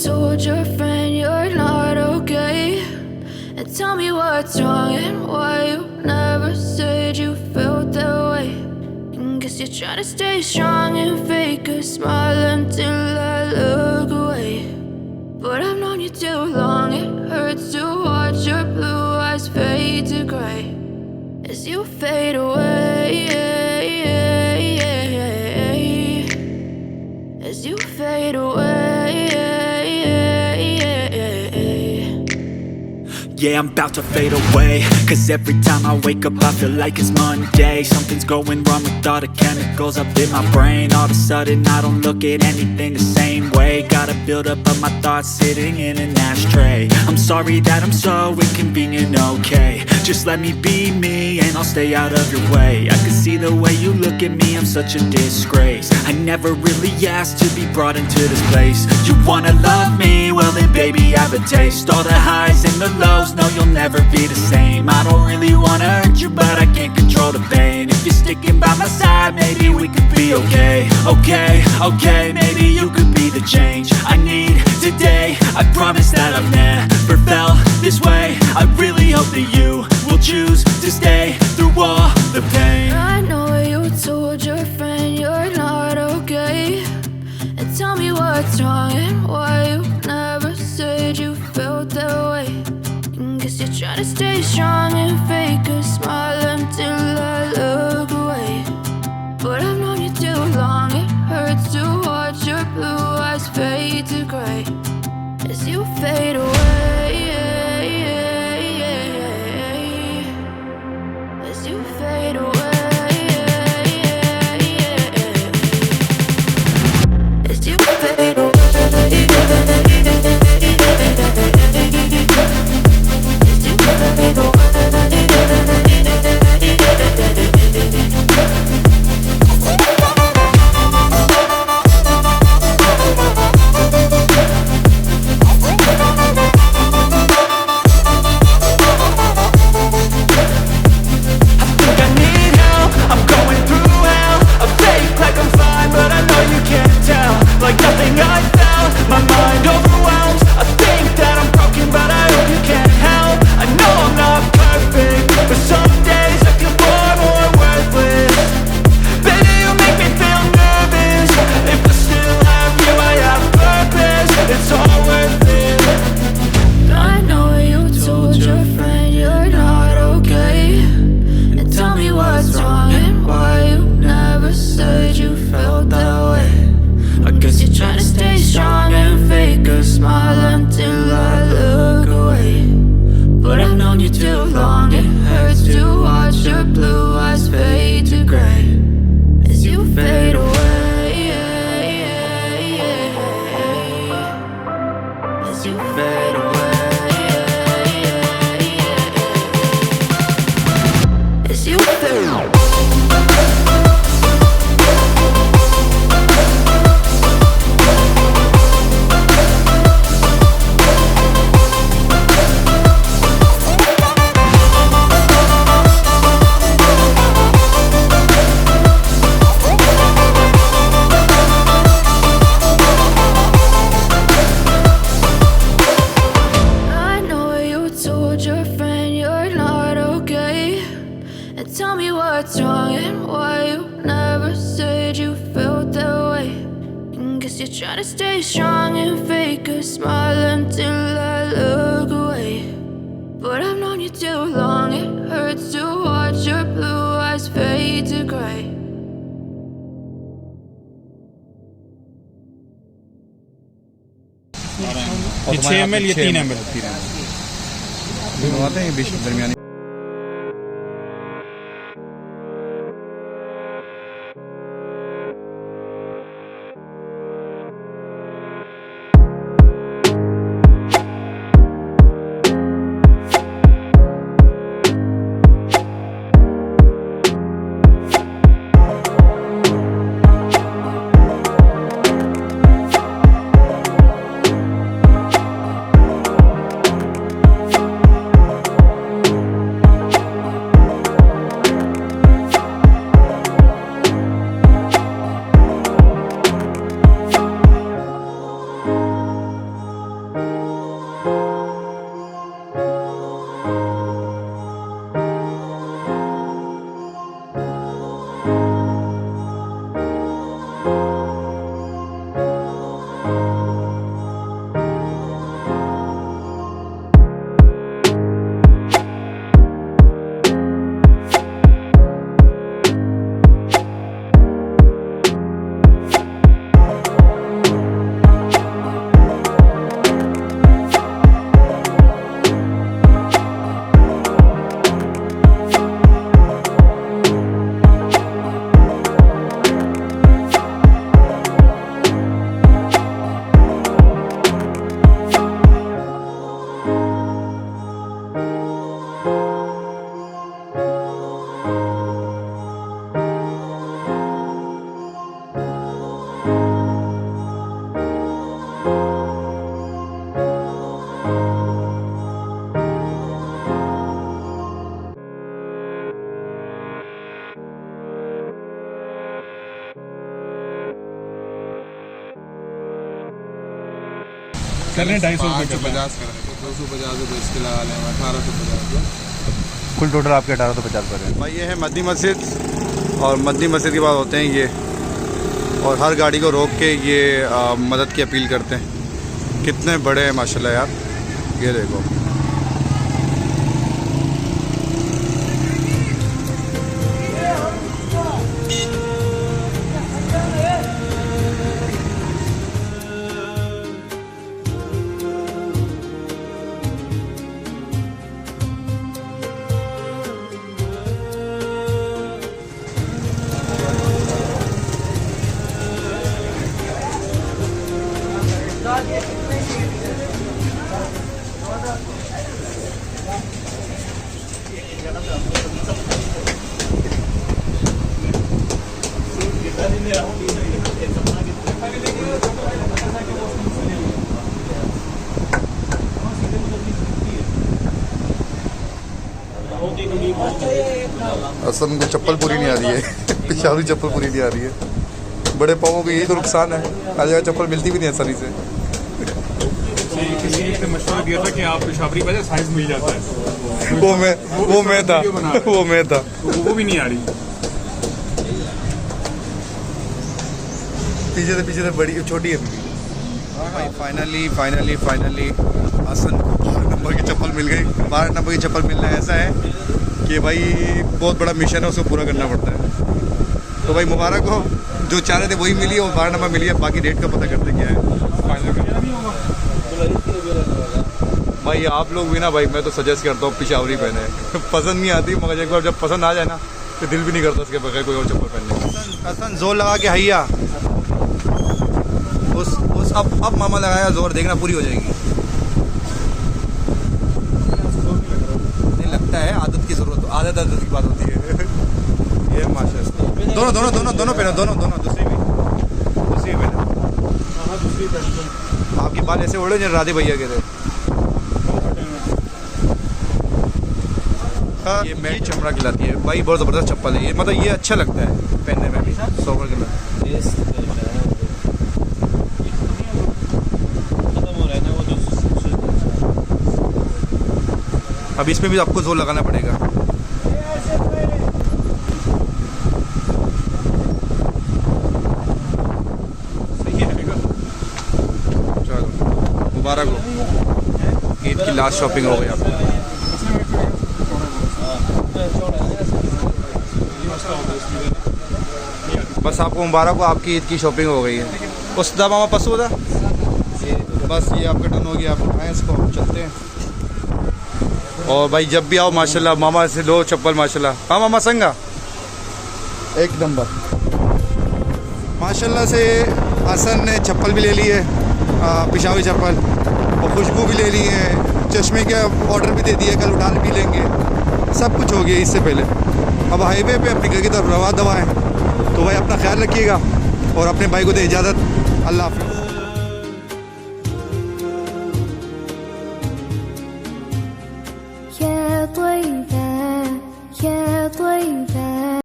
told your friend you're not okay, and tell me what's wrong and why you never said you felt that way. And guess you're trying to stay strong and fake a smile until I look away. But I've known you too long, it hurts to watch your blue eyes fade to grey as you fade away, as you fade away. Yeah, I'm about to fade away, cause every time I wake up I feel like it's Monday. Something's going wrong with all the chemicals up in my brain. All of a sudden I don't look at anything the same way. Gotta build up of my thoughts sitting in an ashtray. I'm sorry that I'm so inconvenient, okay. Just let me be me and I'll stay out of your way. I can see the way you look at me, I'm such a disgrace. I never really asked to be brought into this place. You wanna love me? Well then baby have a taste. All the highs and the lows, no you'll never be the same. I don't really wanna hurt you but I can't control the pain. If you're sticking by my side maybe we could be okay. Okay, maybe you could be the change I need today. I promise that I've never felt this way. I really hope that you will choose to stay through all the pain. I know you told your friend you're not okay, and tell me what's wrong and why you never said you felt that way. And guess you're trying to stay strong and fake a smile until I look away. But I've known you too long, it hurts to watch your blue eyes fade to grey as you fade away, as you fade away, as you fade away. Try to stay strong and fake a smile until I look away. But I've known you too long, it hurts to watch your blue eyes fade to grey. ये 6 ml ये 3 ml दोनों आते हैं बीच में दरमियानी। करने 250 रुपये 550 कर रहे हैं, 250 रुपये इसके लगा लें 1850। कुल टोटल आपके 1850 पर है। भाई ये है मद्दी मस्जिद, और मद्दी मस्जिद के बाद होते हैं ये, और हर गाड़ी को रोक के ये मदद की अपील करते हैं। कितने बड़े हैं माशाल्लाह यार, ये देखो। असल को चप्पल पूरी नहीं आ रही है पिशावरी चप्पल पूरी नहीं आ रही है। बड़े पाँवों को यही तो नुकसान है, हर जगह चप्पल मिलती भी नहीं आसानी से। किसी ने मशवरा दिया था कि आप पेशावरी वजह साइज मिल जाता है, वो मैं था वो भी नहीं आ रही। पीछे से बड़ी छोटी है भाई। फाइनली हसन को 12 नंबर की चप्पल मिल गई। 12 नंबर की चप्पल मिलना ऐसा है कि भाई बहुत बड़ा मिशन है, उसको पूरा करना पड़ता है। तो भाई मुबारक हो, जो चाह रहे थे वही मिली और 12 नंबर मिली है। बाकी डेट का पता करते क्या है भाई। आप लोग भी ना भाई, मैं तो सजेस्ट करता हूँ पिशावरी पहने। पसंद नहीं आती मगर एक बार जब पसंद आ जाए ना तो दिल भी नहीं करता उसके बगैर कोई और चप्पल पहनने। हसन जोर लगा के हैया उस अब मामा लगाया जोर, देखना पूरी हो जाएगी। नहीं लगता है, आदत की जरूरत, आदत की बात होती है। ये माशाल्लाह दोनों पहनो, दोनों दूसरी भी पहनो। आपके बाल ऐसे उड़े जो राधे भैया के थे। ये मैट चमड़ा खिलाती है भाई, बहुत ज़बरदस्त चप्पल है ये। मतलब ये अच्छा लगता है पहनने में भी, 100 के लिए। अब इसमें भी आपको जोर लगाना पड़ेगा। सही है, चलो मुबारक हो, ईद की लास्ट शॉपिंग हो गई आपकी। बस आपको मुबारक हो, आपकी ईद की शॉपिंग हो गई है। उस दा मामा पसू था, बस ये आपका डन हो गया। आप उठाएं इसको, चलते हैं। और भाई जब भी आओ माशाल्लाह मामा से लो चप्पल माशाल्लाह। हाँ मामा संगा एक नंबर माशाल्लाह से। हसन ने चप्पल भी ले ली है, पिशावी चप्पल, और खुशबू भी ले ली है, चश्मे के ऑर्डर भी दे दिए, कल उठा भी लेंगे। सब कुछ हो गया इससे पहले। अब हाईवे पे अपनी घर की तरफ रवा दवा है। तो भाई अपना ख्याल रखिएगा और अपने भाई को दे इजाज़त। अल्लाह हाफ़िज़।